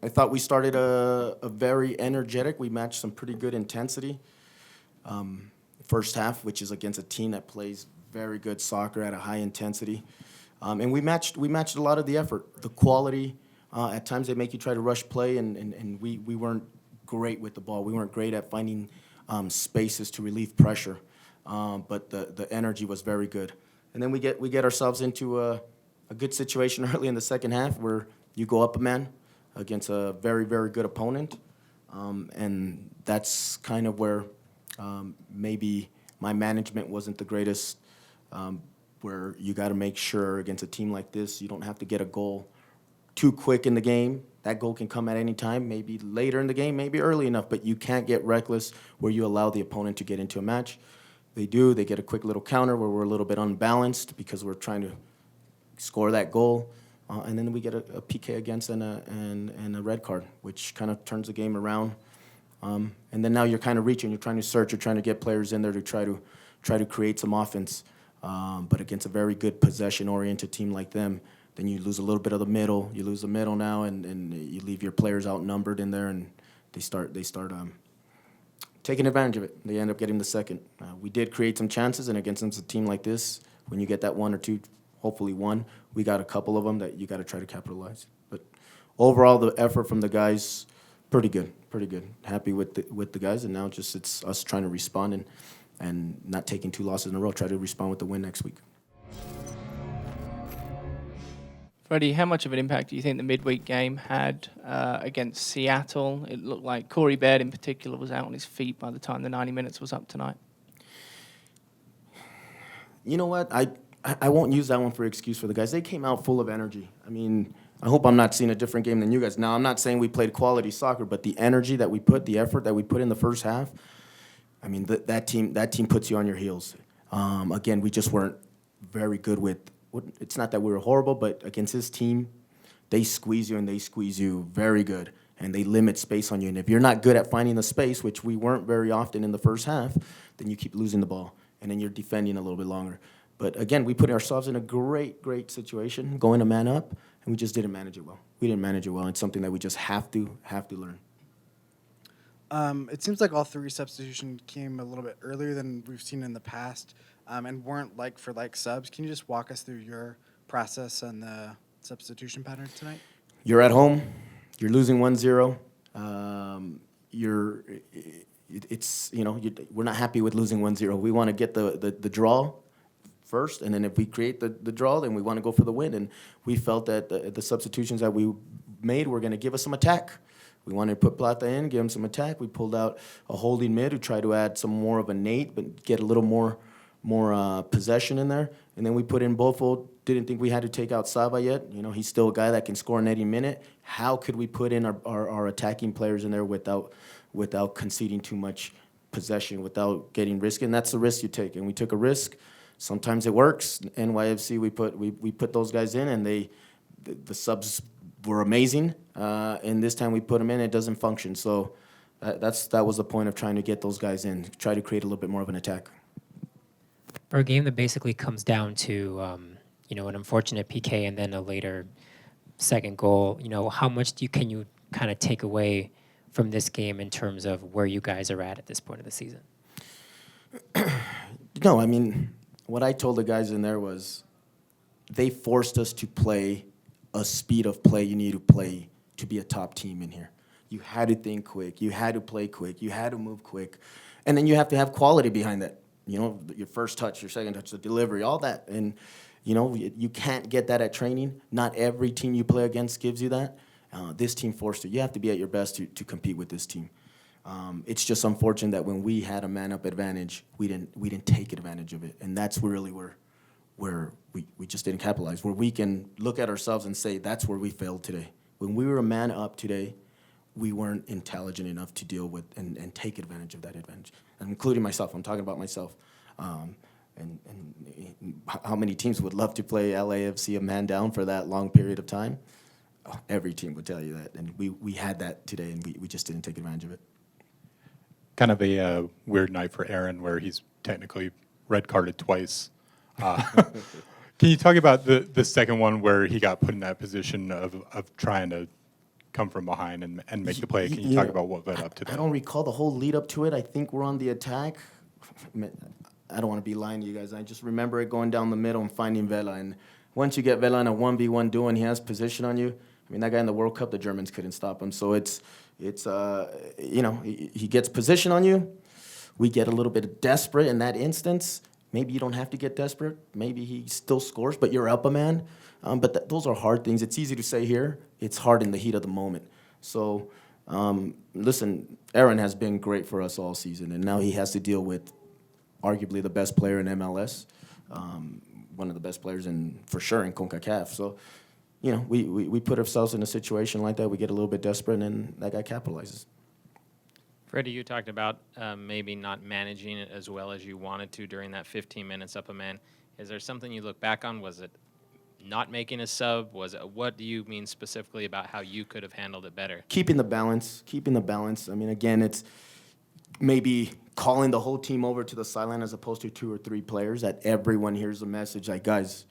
I thought we started a very energetic. We matched some pretty good intensity. First half, which is against a team that plays very good soccer at a high intensity. And we matched a lot of the effort, the quality. At times they make you try to rush play, and we weren't great with the ball. We weren't great at finding spaces to relieve pressure. But the energy was very good. And then we get ourselves into a good situation early in the second half where you go up a man against a very, very good opponent. And that's kind of where maybe my management wasn't the greatest, where you got to make sure against a team like this, you don't have to get a goal too quick in the game. That goal can come at any time, maybe later in the game, maybe early enough, but you can't get reckless where you allow the opponent to get into a match. They do. They get a quick little counter where we're a little bit unbalanced because we're trying to score that goal. And then we get a PK against and a red card, which kind of turns the game around. And then now you're kind of reaching. You're trying to search. You're trying to get players in there to try to create some offense. But against a very good possession-oriented team like them, then you lose a little bit of the middle. You lose the middle now, and you leave your players outnumbered in there, and they start taking advantage of it. They end up getting the second. We did create some chances, and against a team like this, when you get that one or two, hopefully one, we got a couple of them that you got to try to capitalize. But overall, the effort from the guys, pretty good. Happy with the guys, and now just it's us trying to respond and not taking 2 losses in a row. Try to respond with the win next week. Freddy, how much of an impact do you think the midweek game had against Seattle? It looked like Corey Baird in particular was out on his feet by the time the 90 minutes was up tonight. You know what? I won't use that one for excuse for the guys. They came out full of energy. I mean, I hope I'm not seeing a different game than you guys. Now, I'm not saying we played quality soccer, but the energy that we put, the effort that we put in the first half, I mean, that team puts you on your heels. Again, we just weren't very good with. It's not that we were horrible, but against this team, they squeeze you and they squeeze you very good, and they limit space on you. And if you're not good at finding the space, which we weren't very often in the first half, then you keep losing the ball, and then you're defending a little bit longer. But again, we put ourselves in a great situation, going a man up, and we just didn't manage it well. We didn't manage it well. It's something that we just have to learn. It seems like all 3 substitutions came a little bit earlier than we've seen in the past, and weren't like-for-like subs. Can you just walk us through your process on the substitution pattern tonight? You're at home. You're losing 1-0. We're not happy with losing 1-0. We want to get the draw first, and then if we create the draw, then we want to go for the win. And we felt that the substitutions that we made were going to give us some attack. We wanted to put Plata in, give him some attack. We pulled out a holding mid who tried to add some more of a Nate, but get a little more possession in there. And then we put in Bofo. Didn't think we had to take out Sava yet. You know, he's still a guy that can score in any minute. How could we put in our attacking players in there without conceding too much possession, without getting risky? And that's the risk you take. And we took a risk. Sometimes it works. NYFC, we put those guys in, and the subs were amazing. And this time we put them in, it doesn't function. So that was the point of trying to get those guys in, try to create a little bit more of an attack. For a game that basically comes down to, an unfortunate PK and then a later second goal, how much can you kind of take away from this game in terms of where you guys are at this point of the season? No, I mean, what I told the guys in there was they forced us to play a speed of play you need to play to be a top team in here. You had to think quick. You had to play quick. You had to move quick. And then you have to have quality behind that. Your first touch, your second touch, the delivery, all that. And, you can't get that at training. Not every team you play against gives you that. This team forced it. You have to be at your best to compete with this team. It's just unfortunate that when we had a man-up advantage, we didn't take advantage of it. And that's really where we just didn't capitalize, where we can look at ourselves and say that's where we failed today. When we were a man up today, we weren't intelligent enough to deal with and take advantage of that advantage, and including myself. I'm talking about myself. And how many teams would love to play LAFC a man down for that long period of time? Oh, every team would tell you that. And we had that today, and we just didn't take advantage of it. Kind of a weird night for Aaron where he's technically red carded twice. Can you talk about the second one where he got put in that position of trying to come from behind and make the play. Can you Yeah, talk about what led up to that? I don't recall the whole lead up to it. I think we're on the attack. I don't want to be lying to you guys. I just remember it going down the middle and finding Vela. And once you get Vela in a 1v1 duel and he has position on you, I mean, that guy in the World Cup, the Germans couldn't stop him. So it's you know, he gets position on you. We get a little bit desperate in that instance. Maybe you don't have to get desperate. Maybe he still scores, but you're up a man. But those are hard things. It's easy to say here. It's hard in the heat of the moment. So, listen, Aaron has been great for us all season, and now he has to deal with arguably the best player in MLS, one of the best players for sure in CONCACAF. So, you know, we put ourselves in a situation like that. We get a little bit desperate, and then that guy capitalizes. Freddie, you talked about maybe not managing it as well as you wanted to during that 15 minutes up a man. Is there something you look back on? Was it not making a sub? What do you mean specifically about how you could have handled it better? Keeping the balance. I mean, again, it's maybe calling the whole team over to the sideline as opposed to 2 or 3 players, that everyone hears the message like, guys,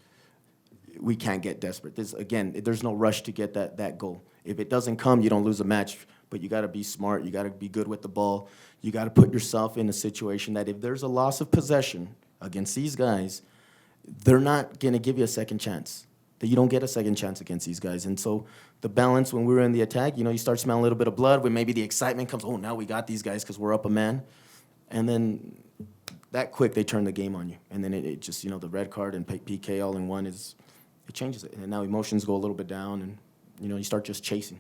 we can't get desperate. There's no rush to get that goal. If it doesn't come, you don't lose a match, but you got to be smart. You got to be good with the ball. You got to put yourself in a situation that if there's a loss of possession against these guys, they're not going to give you a second chance. That you don't get a second chance against these guys. And so the balance when we were in the attack, you know, you start smelling a little bit of blood when maybe the excitement comes, oh, now we got these guys because we're up a man. And then that quick, they turn the game on you. And then it just, you know, the red card and PK all in one it changes it. And now emotions go a little bit down and, you know, you start just chasing.